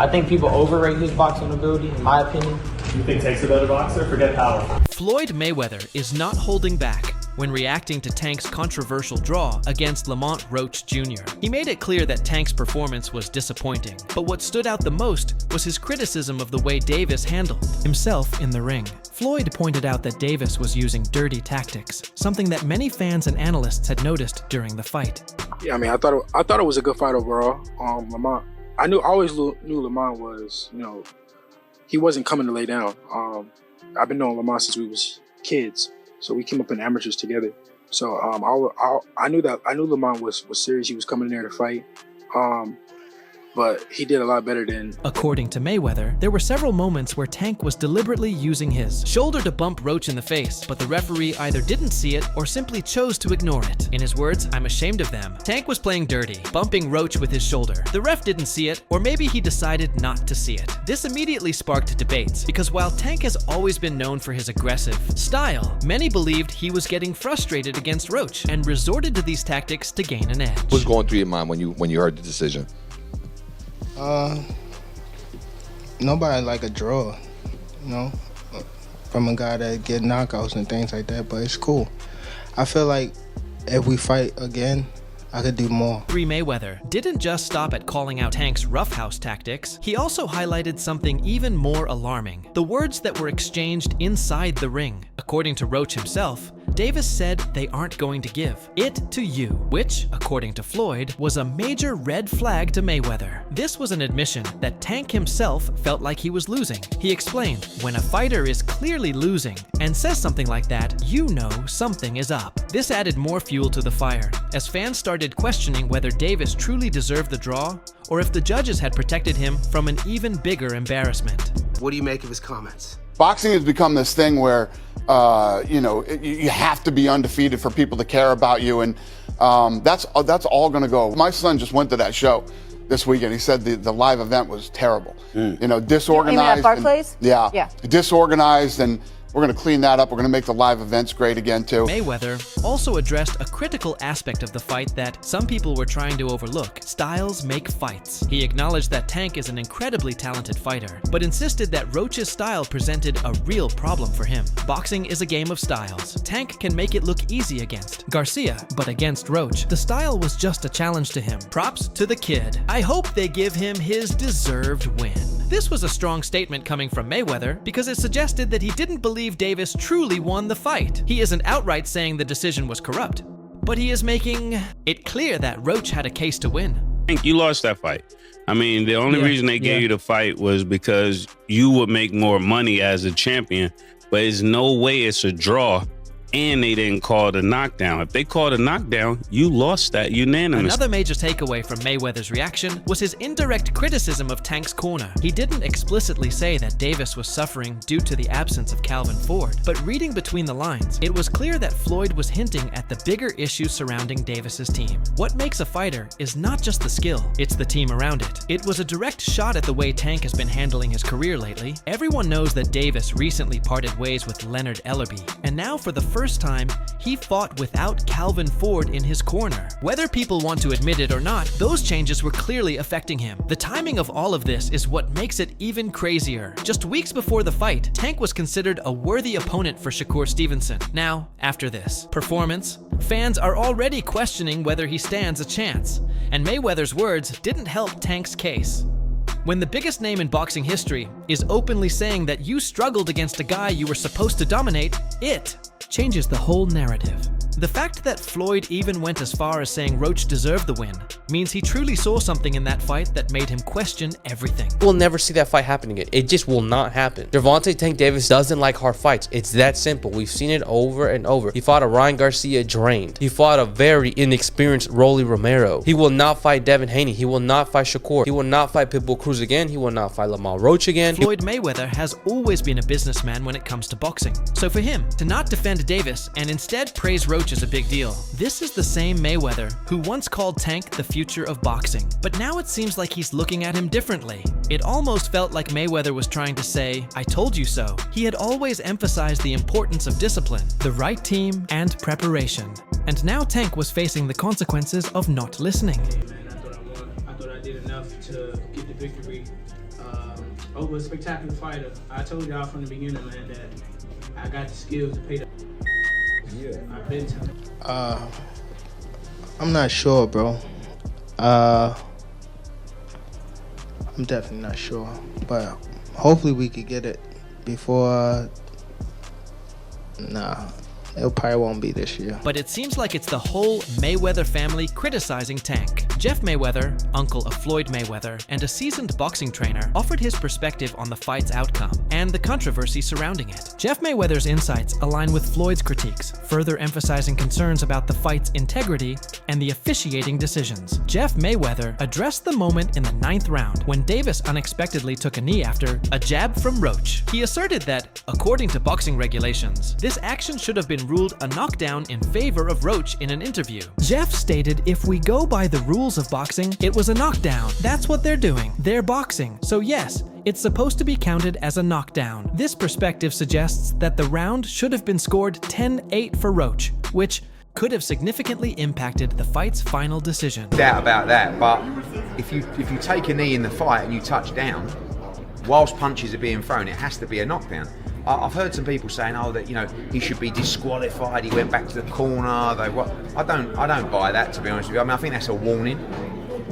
I think people overrate his boxing ability, in my opinion. You think Tank's a better boxer? Forget power. Floyd Mayweather is not holding back when reacting to Tank's controversial draw against Lamont Roach Jr. He made it clear that Tank's performance was disappointing, but what stood out the most was his criticism of the way Davis handled himself in the ring. Floyd pointed out that Davis was using dirty tactics, something that many fans and analysts had noticed during the fight. Yeah, I mean, I thought it was a good fight overall. Lamont, I always knew Lamont was, he wasn't coming to lay down. I've been knowing Lamont since we was kids. So we came up in amateurs together. So I knew Lamont was serious. He was coming in there to fight. But he did a lot better than... According to Mayweather, there were several moments where Tank was deliberately using his shoulder to bump Roach in the face, but the referee either didn't see it or simply chose to ignore it. In his words, "I'm ashamed of them." Tank was playing dirty, bumping Roach with his shoulder. The ref didn't see it, or maybe he decided not to see it. This immediately sparked debates, because while Tank has always been known for his aggressive style, many believed he was getting frustrated against Roach and resorted to these tactics to gain an edge. What was going through your mind when you heard the decision? Nobody like a draw, from a guy that get knockouts and things like that, but it's cool. I feel like if we fight again, I could do more. Mayweather didn't just stop at calling out Tank's roughhouse tactics, he also highlighted something even more alarming: the words that were exchanged inside the ring. According to Roach himself, Davis said they aren't going to give it to you, which, according to Floyd, was a major red flag to Mayweather. This was an admission that Tank himself felt like he was losing. He explained, when a fighter is clearly losing and says something like that, you know something is up. This added more fuel to the fire, as fans started questioning whether Davis truly deserved the draw, or if the judges had protected him from an even bigger embarrassment. What do you make of his comments? Boxing has become this thing where, you have to be undefeated for people to care about you, and that's all going to go. My son just went to that show this weekend. He said the live event was terrible. Disorganized. You mean at Barclays? Yeah. Disorganized, and we're going to clean that up. We're going to make the live events great again, too. Mayweather also addressed a critical aspect of the fight that some people were trying to overlook: styles make fights. He acknowledged that Tank is an incredibly talented fighter, but insisted that Roach's style presented a real problem for him. Boxing is a game of styles. Tank can make it look easy against Garcia, but against Roach, the style was just a challenge to him. Props to the kid. I hope they give him his deserved win. This was a strong statement coming from Mayweather because it suggested that he didn't believe Davis truly won the fight. He isn't outright saying the decision was corrupt, but he is making it clear that Roach had a case to win. I think you lost that fight. I mean, the only reason they gave you the fight was because you would make more money as a champion, but there's no way it's a draw. And they didn't call the knockdown. If they called a knockdown, you lost that unanimously. Another major takeaway from Mayweather's reaction was his indirect criticism of Tank's corner. He didn't explicitly say that Davis was suffering due to the absence of Calvin Ford, but reading between the lines, it was clear that Floyd was hinting at the bigger issues surrounding Davis's team. What makes a fighter is not just the skill, it's the team around it. It was a direct shot at the way Tank has been handling his career lately. Everyone knows that Davis recently parted ways with Leonard Ellerbe, and now for the first time, he fought without Calvin Ford in his corner. Whether people want to admit it or not, those changes were clearly affecting him. The timing of all of this is what makes it even crazier. Just weeks before the fight, Tank was considered a worthy opponent for Shakur Stevenson. Now, after this performance, fans are already questioning whether he stands a chance, and Mayweather's words didn't help Tank's case. When the biggest name in boxing history is openly saying that you struggled against a guy you were supposed to dominate, it changes the whole narrative. The fact that Floyd even went as far as saying Roach deserved the win means he truly saw something in that fight that made him question everything. We'll never see that fight happen again. It just will not happen. Gervonta Tank Davis doesn't like hard fights. It's that simple. We've seen it over and over. He fought a Ryan Garcia drained. He fought a very inexperienced Rolly Romero. He will not fight Devin Haney. He will not fight Shakur. He will not fight Pitbull Cruz again. He will not fight Lamont Roach again. Floyd Mayweather has always been a businessman when it comes to boxing. So for him to not defend Davis and instead praise Roach is a big deal. This is the same Mayweather who once called Tank the future of boxing, but now it seems like he's looking at him differently. It almost felt like Mayweather was trying to say, I told you so. He had always emphasized the importance of discipline, the right team, and preparation. And now Tank was facing the consequences of not listening. Hey man, I thought I thought I did enough to get the victory. Over a spectacular fighter. I told y'all from the beginning, man, that I got the skills to pay the. Yeah. I've been telling. I'm not sure, bro. I'm definitely not sure, but hopefully we could get it before. Nah. It probably won't be this year. But it seems like it's the whole Mayweather family criticizing Tank. Jeff Mayweather, uncle of Floyd Mayweather, and a seasoned boxing trainer, offered his perspective on the fight's outcome and the controversy surrounding it. Jeff Mayweather's insights align with Floyd's critiques, further emphasizing concerns about the fight's integrity and the officiating decisions. Jeff Mayweather addressed the moment in the 9th round when Davis unexpectedly took a knee after a jab from Roach. He asserted that, according to boxing regulations, this action should have been ruled a knockdown in favor of Roach in an interview. Jeff stated, if we go by the rules of boxing, it was a knockdown. That's what they're doing. They're boxing. So yes, it's supposed to be counted as a knockdown. This perspective suggests that the round should have been scored 10-8 for Roach, which could have significantly impacted the fight's final decision. Doubt about that, but if you take a knee in the fight and you touch down, whilst punches are being thrown, it has to be a knockdown. I've heard some people saying, oh, that he should be disqualified. He went back to the corner. I don't buy that, to be honest with you. I mean, I think that's a warning,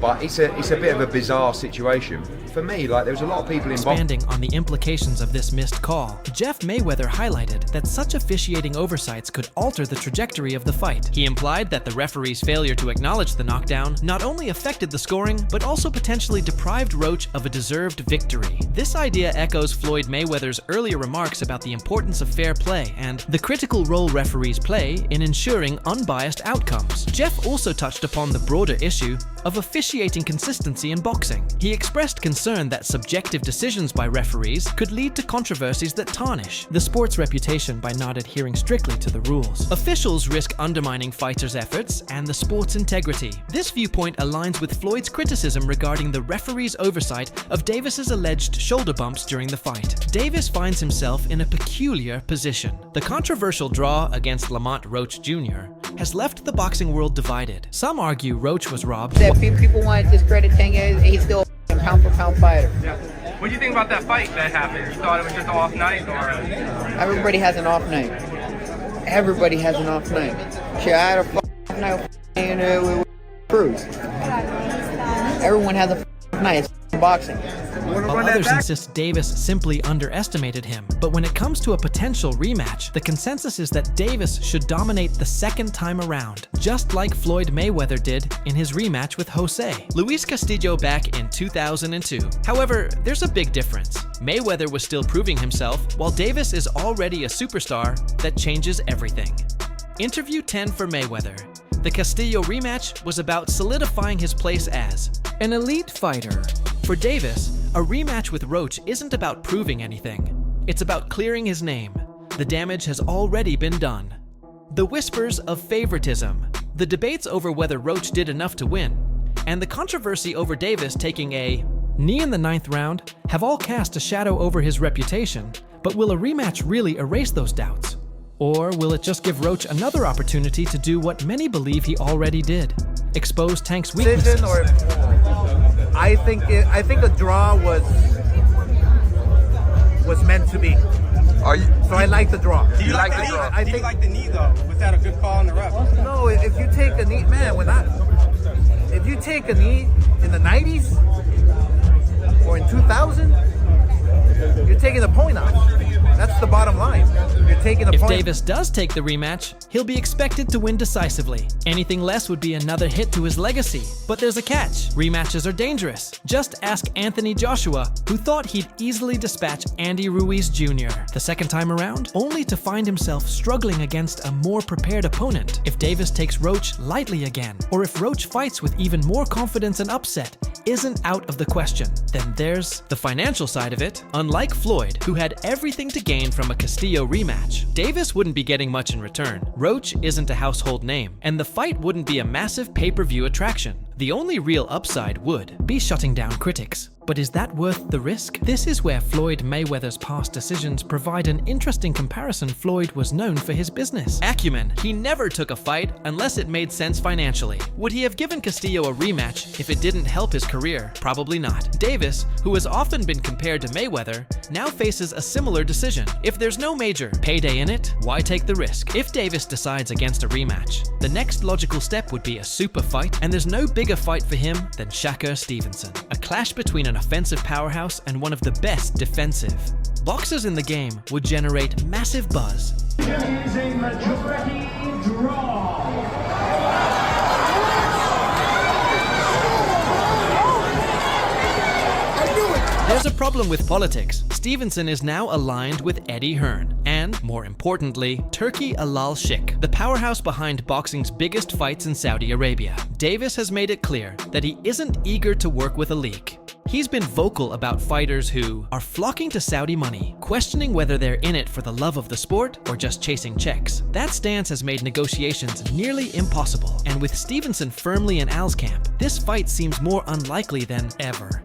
but it's a bit of a bizarre situation. For me, there was a lot of people involved. Expanding on the implications of this missed call, Jeff Mayweather highlighted that such officiating oversights could alter the trajectory of the fight. He implied that the referee's failure to acknowledge the knockdown not only affected the scoring, but also potentially deprived Roach of a deserved victory. This idea echoes Floyd Mayweather's earlier remarks about the importance of fair play and the critical role referees play in ensuring unbiased outcomes. Jeff also touched upon the broader issue of officiating consistency in boxing. He expressed concern that subjective decisions by referees could lead to controversies that tarnish the sport's reputation by not adhering strictly to the rules. Officials risk undermining fighters' efforts and the sport's integrity. This viewpoint aligns with Floyd's criticism regarding the referee's oversight of Davis's alleged shoulder bumps during the fight. Davis finds himself in a peculiar position. The controversial draw against Lamont Roach Jr. has left the boxing world divided. Some argue Roach was robbed. People want to discredit Tank. He's still a pound-for-pound fighter. Yeah. What do you think about that fight that happened? You thought it was just an off night, or? Everybody has an off night. Everybody has an off night. Shit, I had a off night with Cruz. Everyone has a night. It's boxing. While others insist Davis simply underestimated him. But when it comes to a potential rematch, the consensus is that Davis should dominate the second time around, just like Floyd Mayweather did in his rematch with Jose Luis Castillo back in 2002. However, there's a big difference. Mayweather was still proving himself, while Davis is already a superstar that changes everything. Interview 10 for Mayweather. The Castillo rematch was about solidifying his place as an elite fighter. For Davis, a rematch with Roach isn't about proving anything. It's about clearing his name. The damage has already been done. The whispers of favoritism, the debates over whether Roach did enough to win, and the controversy over Davis taking a knee in the 9th round have all cast a shadow over his reputation. But will a rematch really erase those doubts? Or will it just give Roach another opportunity to do what many believe he already did? Expose Tank's weaknesses. I think the draw was meant to be. So I like the draw. Do you like the draw? Do you like the knee though? Was that a good call on the ref? No, if you take a knee, man, if you take a knee in the 90s or in 2000, you're taking the point off. That's the bottom line. You're taking the point. If Davis does take the rematch, he'll be expected to win decisively. Anything less would be another hit to his legacy. But there's a catch. Rematches are dangerous. Just ask Anthony Joshua, who thought he'd easily dispatch Andy Ruiz Jr. the second time around, only to find himself struggling against a more prepared opponent. If Davis takes Roach lightly again, or if Roach fights with even more confidence and upset, isn't out of the question. Then there's the financial side of it. Unlike Floyd, who had everything to gain from a Castillo rematch, Davis wouldn't be getting much in return. Roach isn't a household name, and the fight wouldn't be a massive pay-per-view attraction. The only real upside would be shutting down critics. But is that worth the risk? This is where Floyd Mayweather's past decisions provide an interesting comparison. Floyd was known for his business acumen. He never took a fight unless it made sense financially. Would he have given Castillo a rematch if it didn't help his career? Probably not. Davis, who has often been compared to Mayweather, now faces a similar decision. If there's no major payday in it, why take the risk? If Davis decides against a rematch, the next logical step would be a super fight, and there's no bigger fight for him than Shakur Stevenson. A clash between an offensive powerhouse and one of the best defensive. Boxers in the game would generate massive buzz. It is a majority draw. There's a problem with politics. Stevenson is now aligned with Eddie Hearn and, more importantly, Turki Al-Sheikh, the powerhouse behind boxing's biggest fights in Saudi Arabia. Davis has made it clear that he isn't eager to work with a league. He's been vocal about fighters who are flocking to Saudi money, questioning whether they're in it for the love of the sport or just chasing checks. That stance has made negotiations nearly impossible, and with Stevenson firmly in Al's camp, this fight seems more unlikely than ever.